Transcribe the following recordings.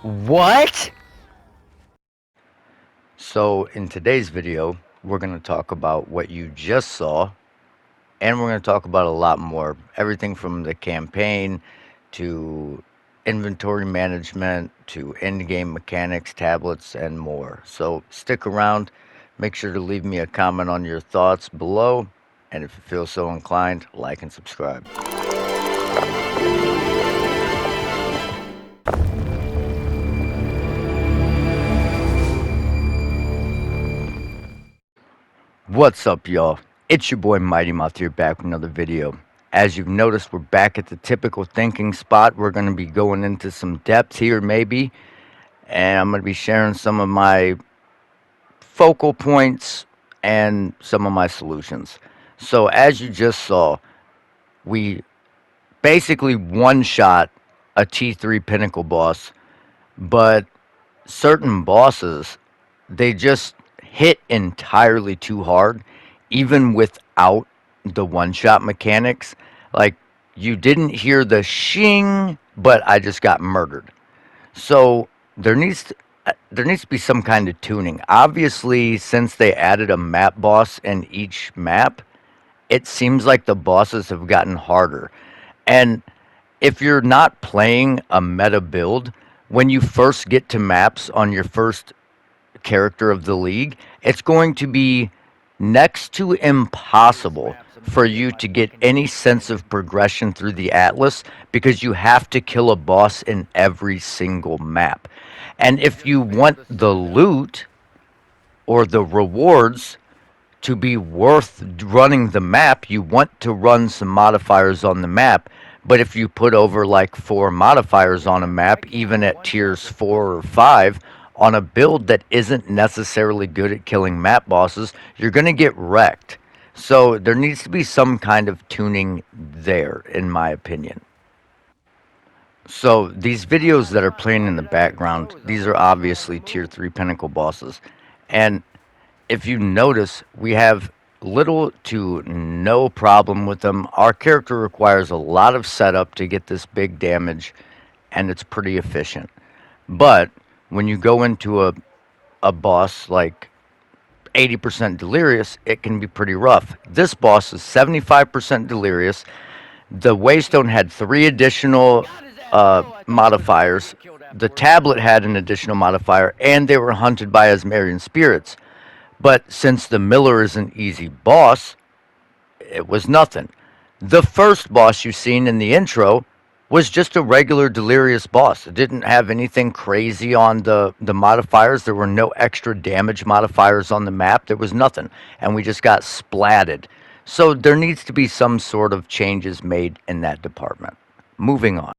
What? So in today's video, we're going to talk about what you just saw, and we're going to talk about a lot more. Everything from the campaign to inventory management to in-game mechanics, tablets, and more. So stick around. Make sure to leave me a comment on your thoughts below, and if you feel so inclined, like and subscribe. What's up, y'all? It's your boy Mighty Moth here, back with another video. As you've noticed, we're back at the typical thinking spot. We're going to be going into some depth here, maybe, and I'm going to be sharing some of my focal points and some of my solutions. So, as you just saw, we basically one-shot a T3 Pinnacle boss, but certain bosses, they just hit entirely too hard, even without the one shot mechanics. Like, you didn't hear the shing, but I just got murdered. So there needs to be some kind of tuning. Obviously, since they added a map boss in each map, it seems like the bosses have gotten harder. And if you're not playing a meta build, when you first get to maps on your first character of the league, it's going to be next to impossible for you to get any sense of progression through the Atlas because you have to kill a boss in every single map. And if you want the loot or the rewards to be worth running the map, you want to run some modifiers on the map. But if you put over like 4 modifiers on a map, even at tiers 4 or 5, on a build that isn't necessarily good at killing map bosses, you're going to get wrecked. So there needs to be some kind of tuning there, in my opinion. So these videos that are playing in the background, these are obviously tier 3 pinnacle bosses. And if you notice, we have little to no problem with them. Our character requires a lot of setup to get this big damage, and it's pretty efficient. But when you go into a boss like 80% delirious, it can be pretty rough. This boss is 75% delirious. The Waystone had 3 additional modifiers. The tablet had an additional modifier, and they were hunted by Asmarian spirits. But since the Miller is an easy boss, it was nothing. The first boss you've seen in the intro was just a regular delirious boss. It didn't have anything crazy on the modifiers. There were no extra damage modifiers on the map. There was nothing. And we just got splatted. So there needs to be some sort of changes made in that department. Moving on.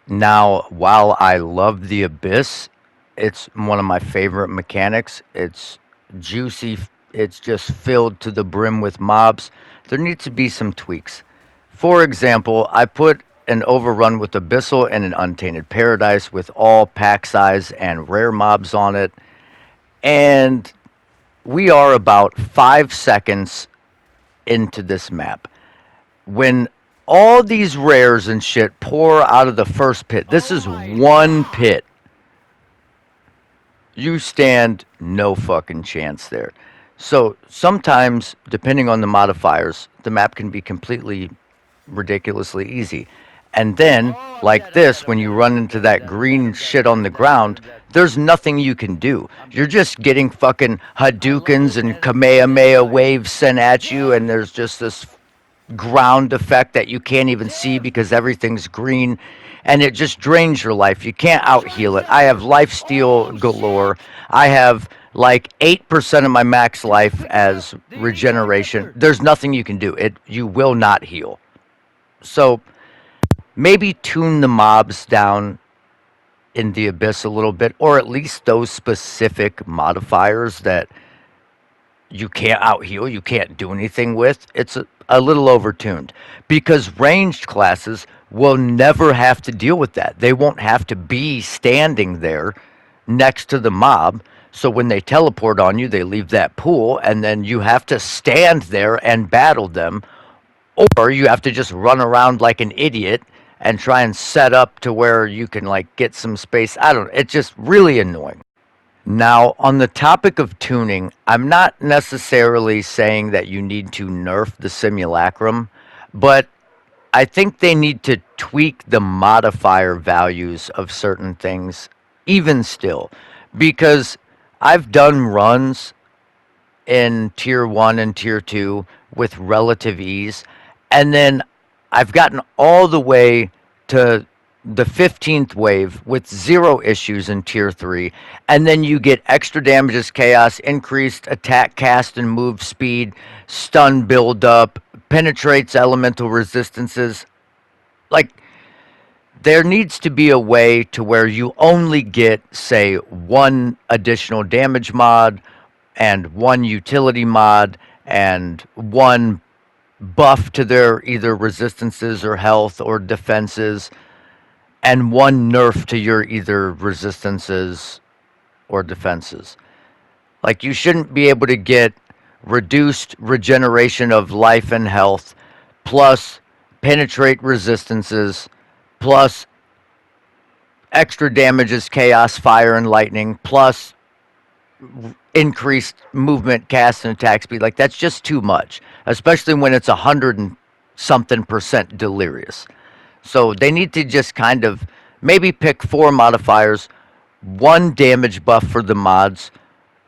Now, while I love the Abyss, it's one of my favorite mechanics. It's juicy. It's just filled to the brim with mobs. There needs to be some tweaks. For example, I put an overrun with Abyssal and an Untainted Paradise with all pack size and rare mobs on it. And we are about 5 seconds into this map. When all these rares and shit pour out of the first pit, this is one pit. You stand no fucking chance there. So sometimes, depending on the modifiers, the map can be completely ridiculously easy. And then, like this, when you run into that green shit on the ground, there's nothing you can do. You're just getting fucking Hadoukens and Kamehameha waves sent at you, and there's just this ground effect that you can't even see because everything's green, and it just drains your life. You can't out heal it. I have life steal galore. I have like 8% of my max life as regeneration. There's nothing you can do. You will not heal. So maybe tune the mobs down in the Abyss a little bit, or at least those specific modifiers that you can't out heal, you can't do anything with. It's a little overtuned because ranged classes will never have to deal with that. They won't have to be standing there next to the mob. So when they teleport on you, they leave that pool, and then you have to stand there and battle them, or you have to just run around like an idiot and try and set up to where you can like get some space. I don't know. It's just really annoying. Now, on the topic of tuning, I'm not necessarily saying that you need to nerf the simulacrum, but I think they need to tweak the modifier values of certain things, even still, because I've done runs in tier one and tier two with relative ease. And then I've gotten all the way to the 15th wave with zero issues in tier three. And then you get extra damages, chaos, increased attack, cast, and move speed, stun build up, penetrates elemental resistances. Like, there needs to be a way to where you only get, say, one additional damage mod and one utility mod and one buff to their either resistances or health or defenses and one nerf to your either resistances or defenses. Like, you shouldn't be able to get reduced regeneration of life and health plus penetrate resistances plus extra damages, chaos, fire, and lightning plus increased movement, cast, and attack speed. Like, that's just too much, especially when it's 100 and something percent delirious. So they need to just kind of maybe pick four modifiers, one damage buff for the mods,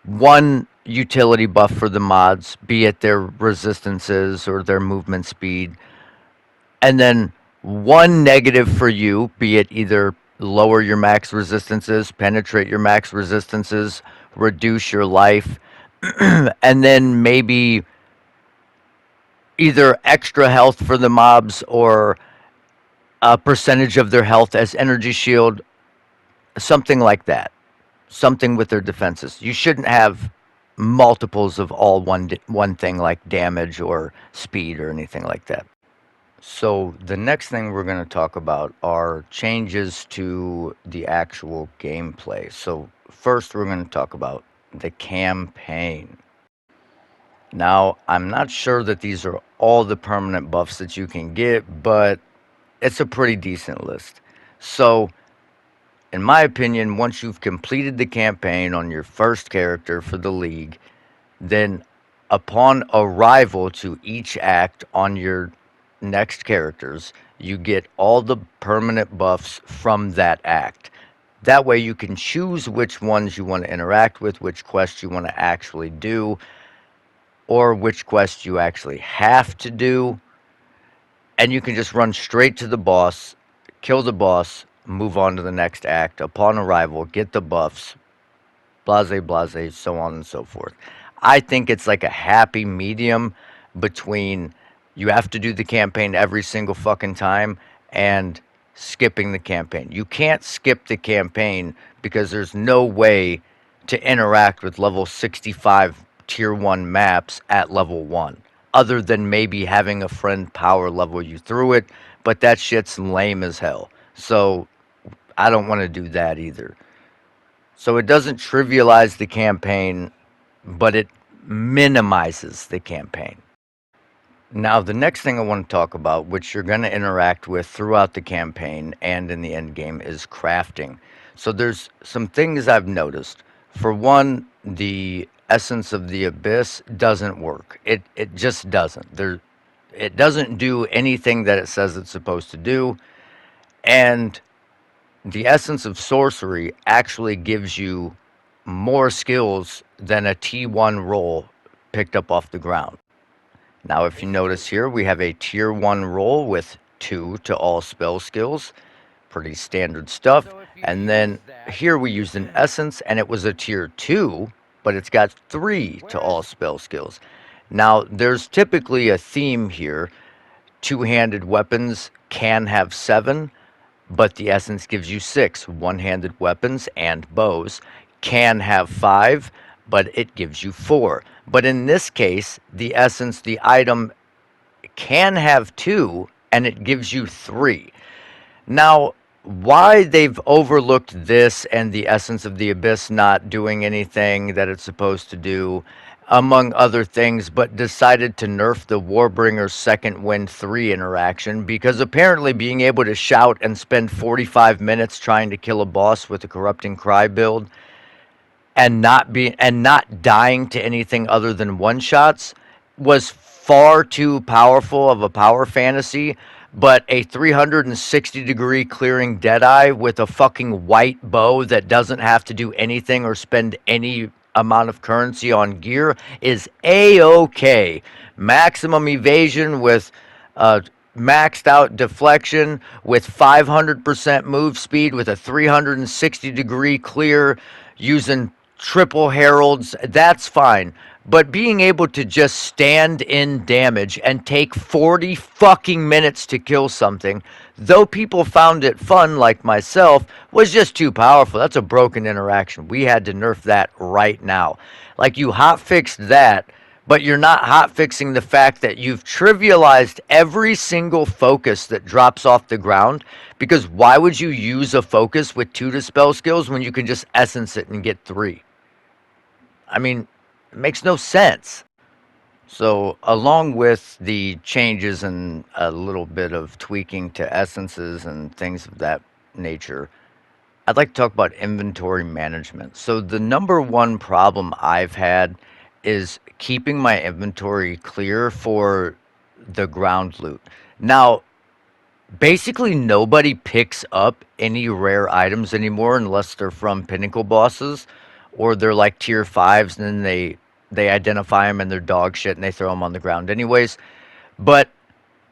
one utility buff for the mods, be it their resistances or their movement speed, and then one negative for you, be it either lower your max resistances, penetrate your max resistances, reduce your life, and then maybe either extra health for the mobs or a percentage of their health as energy shield, something like that. Something with their defenses. You shouldn't have multiples of all one thing like damage or speed or anything like that. So the next thing we're going to talk about are changes to the actual gameplay. So first we're going to talk about the campaign. Now, I'm not sure that these are all the permanent buffs that you can get, but it's a pretty decent list. So, in my opinion, once you've completed the campaign on your first character for the league, then upon arrival to each act on your next characters, you get all the permanent buffs from that act. That way you can choose which ones you want to interact with, which quests you want to actually do, or which quests you actually have to do. And you can just run straight to the boss, kill the boss, move on to the next act upon arrival, get the buffs, blase, blase, so on and so forth. I think it's like a happy medium between you have to do the campaign every single fucking time and skipping the campaign. You can't skip the campaign because there's no way to interact with level 65 tier 1 maps at level 1 other than maybe having a friend power level you through it, but that shit's lame as hell. So I don't want to do that either. So it doesn't trivialize the campaign, but it minimizes the campaign. Now, the next thing I want to talk about, which you're going to interact with throughout the campaign and in the end game, is crafting. So there's some things I've noticed. For one, the essence of the abyss doesn't work. It just doesn't. It doesn't do anything that it says it's supposed to do, and the essence of sorcery actually gives you more skills than a T1 roll picked up off the ground. Now, if you notice here, we have a tier 1 roll with 2 to all spell skills. Pretty standard stuff. And then here we used an essence, and it was a tier 2, but it's got 3 to all spell skills. Now, there's typically a theme here. Two-handed weapons can have 7, but the essence gives you 6. One-handed weapons and bows can have 5, but it gives you 4. But in this case, the essence, the item can have 2, and it gives you 3. Now, why they've overlooked this and the essence of the abyss not doing anything that it's supposed to do, among other things, but decided to nerf the Warbringer's second Wind 3 interaction because apparently being able to shout and spend 45 minutes trying to kill a boss with a corrupting cry build and not dying to anything other than one shots was far too powerful of a power fantasy. But a 360-degree clearing Deadeye with a fucking white bow that doesn't have to do anything or spend any amount of currency on gear is a-okay. Maximum evasion with uh, maxed out deflection with 500% move speed with a 360-degree clear using triple heralds, that's fine. But being able to just stand in damage and take 40 fucking minutes to kill something, though people found it fun like myself, was just too powerful. That's a broken interaction. We had to nerf that right now. Like, you hotfixed that, but you're not hotfixing the fact that you've trivialized every single focus that drops off the ground. Because why would you use a focus with 2 dispel skills when you can just essence it and get 3? I mean, it makes no sense. So, along with the changes and a little bit of tweaking to essences and things of that nature, I'd like to talk about inventory management. So, the number one problem I've had is keeping my inventory clear for the ground loot. Now, basically nobody picks up any rare items anymore unless they're from pinnacle bosses or they're like tier 5s and then they identify them and they're dog shit and they throw them on the ground anyways. But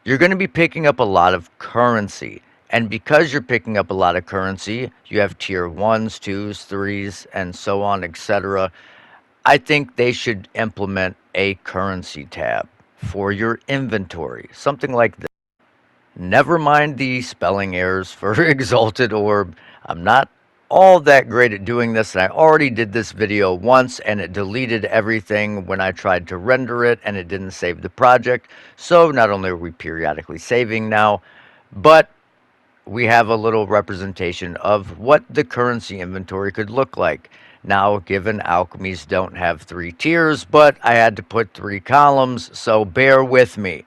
you're going to be picking up a lot of currency. And because you're picking up a lot of currency, you have tier 1s, 2s, 3s, and so on, etc. I think they should implement a currency tab for your inventory. Something like this. Never mind the spelling errors for Exalted Orb. I'm not all that great at doing this, and I already did this video once, and it deleted everything when I tried to render it, and it didn't save the project. So not only are we periodically saving now, but we have a little representation of what the currency inventory could look like. Now, given alchemies don't have 3 tiers, but I had to put 3 columns, so bear with me.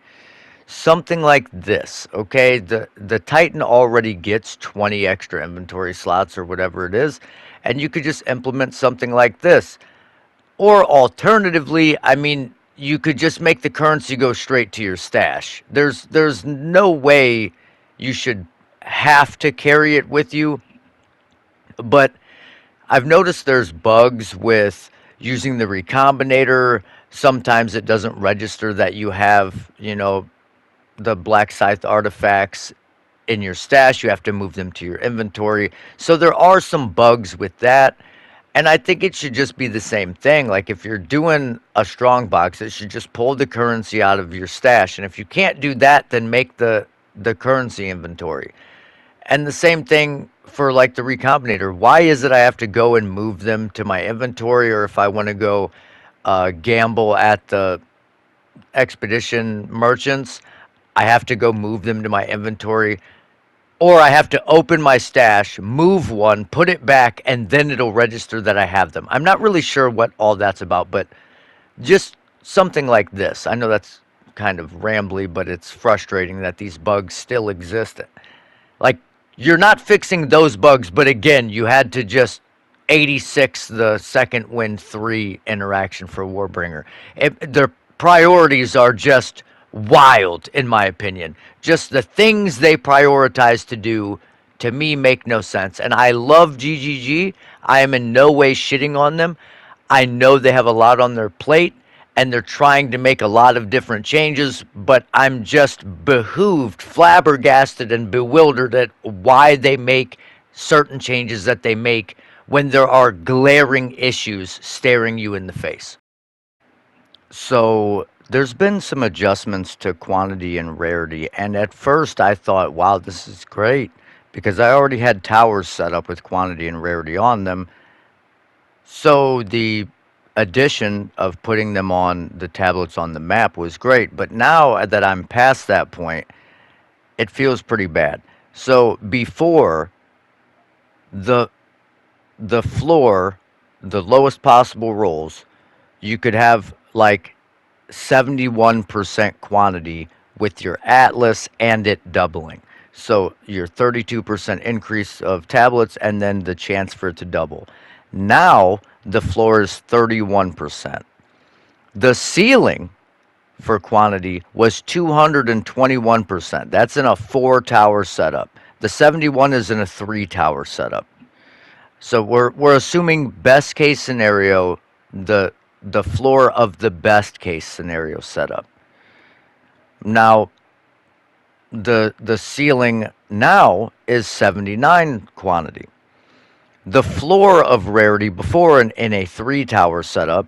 Something like this, okay? The Titan already gets 20 extra inventory slots or whatever it is, and you could just implement something like this. Or alternatively, I mean, you could just make the currency go straight to your stash. There's no way you should have to carry it with you, but I've noticed there's bugs with using the recombinator. Sometimes it doesn't register that you have, the Black Scythe artifacts in your stash. You have to move them to your inventory. So there are some bugs with that. And I think it should just be the same thing. Like if you're doing a strong box, it should just pull the currency out of your stash. And if you can't do that, then make the currency inventory. And the same thing for like the recombinator. Why is it I have to go and move them to my inventory, or if I want to go gamble at the expedition merchants, I have to go move them to my inventory, or I have to open my stash, move one, put it back, and then it'll register that I have them. I'm not really sure what all that's about, but just something like this. I know that's kind of rambly, but it's frustrating that these bugs still exist. Like, you're not fixing those bugs, but again, you had to just 86 the second Wind 3 interaction for Warbringer. Their priorities are just wild, in my opinion. Just the things they prioritize to do, to me, make no sense. And I love GGG. I am in no way shitting on them. I know they have a lot on their plate, and they're trying to make a lot of different changes, but I'm just behooved, flabbergasted, and bewildered at why they make certain changes that they make when there are glaring issues staring you in the face. So there's been some adjustments to quantity and rarity, and at first I thought, wow, this is great, because I already had towers set up with quantity and rarity on them. So the addition of putting them on the tablets on the map was great, but now that I'm past that point, it feels pretty bad. So before, the the floor, the lowest possible rolls, you could have like 71% quantity with your Atlas and it doubling. So your 32% increase of tablets and then the chance for it to double. Now the floor is 31%. The ceiling for quantity was 221%. That's in a 4 tower setup. The 71 is in a 3 tower setup. So we're assuming best case scenario, the floor of the best case scenario setup. Now the ceiling now is 79 quantity. The floor of rarity before in a 3 tower setup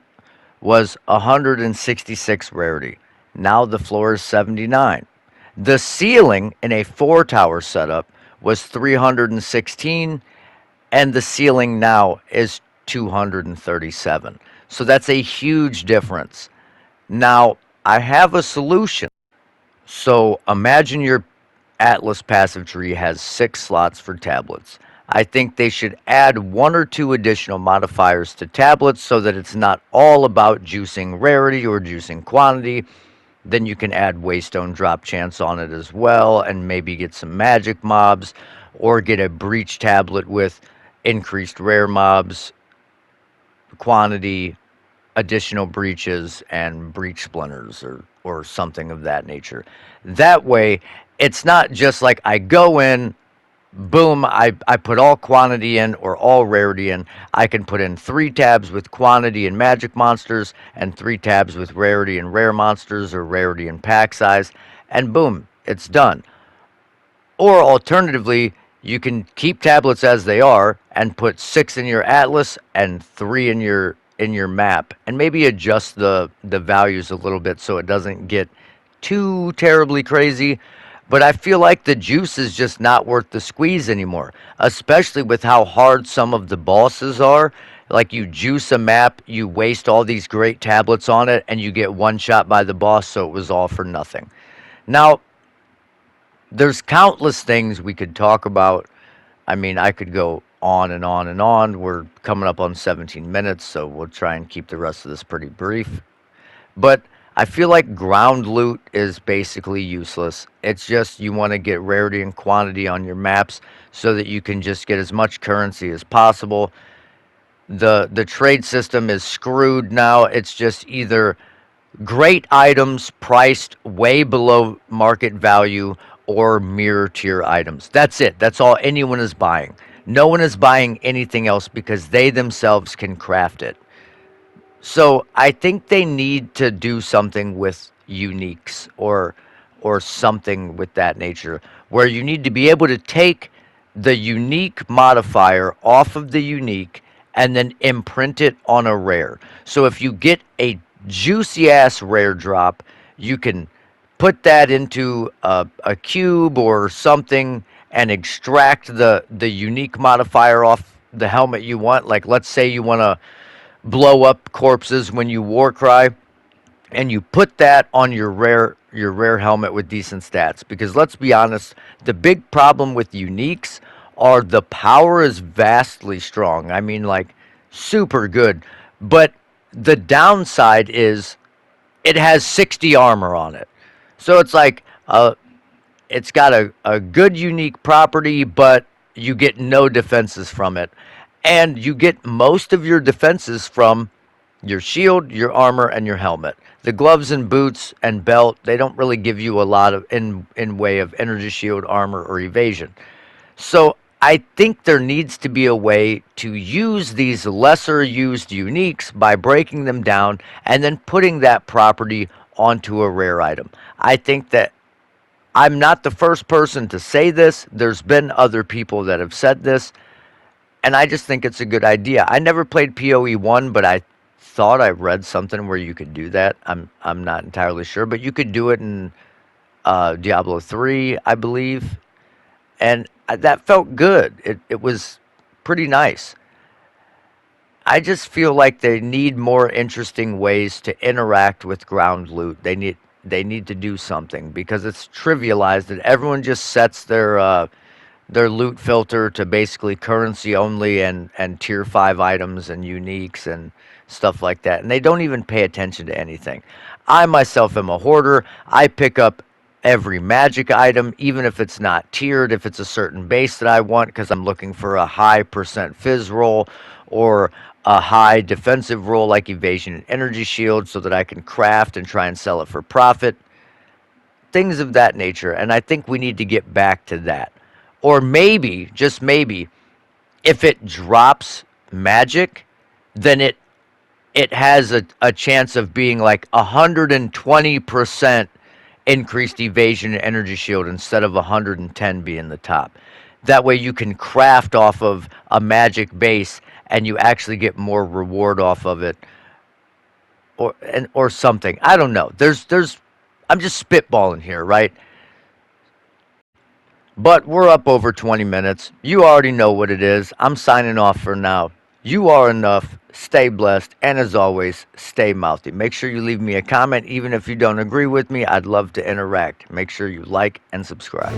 was 166 rarity. Now the floor is 79. The ceiling in a 4 tower setup was 316 and the ceiling now is 237. So that's a huge difference. Now, I have a solution. So imagine your Atlas passive tree has 6 slots for tablets. I think they should add 1 or 2 additional modifiers to tablets so that it's not all about juicing rarity or juicing quantity. Then you can add Waystone drop chance on it as well and maybe get some magic mobs or get a breach tablet with increased rare mobs, quantity, additional breaches, and breach splinters or something of that nature. That way, it's not just like I go in, boom, I put all quantity in or all rarity in. I can put in 3 tabs with quantity and magic monsters and 3 tabs with rarity and rare monsters or rarity and pack size, and boom, it's done. Or alternatively, you can keep tablets as they are and put 6 in your atlas and 3 in your map and maybe adjust the values a little bit so it doesn't get too terribly crazy. But I feel like the juice is just not worth the squeeze anymore, especially with how hard some of the bosses are. Like you juice a map, you waste all these great tablets on it, and you get one shot by the boss, so it was all for nothing. Now, there's countless things we could talk about. I mean, I could go on and on and on. We're coming up on 17 minutes, so we'll try and keep the rest of this pretty brief. But I feel like ground loot is basically useless. It's just you want to get rarity and quantity on your maps so that you can just get as much currency as possible. The trade system is screwed now. It's just either great items priced way below market value or mirror tier items. That's it. That's all anyone is buying. No one is buying anything else because they themselves can craft it. So I think they need to do something with uniques or something with that nature where you need to be able to take the unique modifier off of the unique and then imprint it on a rare. So if you get a juicy ass rare drop, you can put that into a cube or something and extract the unique modifier off the helmet you want. Like let's say you want to blow up corpses when you war cry and you put that on your rare helmet with decent stats, because let's be honest, the big problem with uniques are the power is vastly strong. I mean, like super good, but the downside is it has 60 armor on it. So it's like it's got a good unique property, but you get no defenses from it. And you get most of your defenses from your shield, your armor, and your helmet. The gloves and boots and belt, they don't really give you a lot of in way of energy shield, armor, or evasion. So I think there needs to be a way to use these lesser used uniques by breaking them down and then putting that property onto a rare item. I think that I'm not the first person to say this. There's been other people that have said this, and I just think it's a good idea. I never played PoE 1, but I thought I read something where you could do that. I'm not entirely sure, but you could do it in Diablo 3, I believe, and that felt good. It was pretty nice. I just feel like they need more interesting ways to interact with ground loot. They need to do something because it's trivialized that everyone just sets their loot filter to basically currency only and tier 5 items and uniques and stuff like that. And they don't even pay attention to anything. I myself am a hoarder. I pick up every magic item, even if it's not tiered, if it's a certain base that I want, because I'm looking for a high percent fizz roll or a high defensive roll like evasion and energy shield so that I can craft and try and sell it for profit. Things of that nature. And I think we need to get back to that. Or maybe, just maybe, if it drops magic, then it has a chance of being like 120% increased evasion and energy shield instead of 110 being the top. That way you can craft off of a magic base and you actually get more reward off of it or something. I don't know. There's I'm just spitballing here, right? But we're up over 20 minutes. You already know what it is. I'm signing off for now. You are enough. Stay blessed. And as always, stay mouthy. Make sure you leave me a comment. Even if you don't agree with me, I'd love to interact. Make sure you like and subscribe.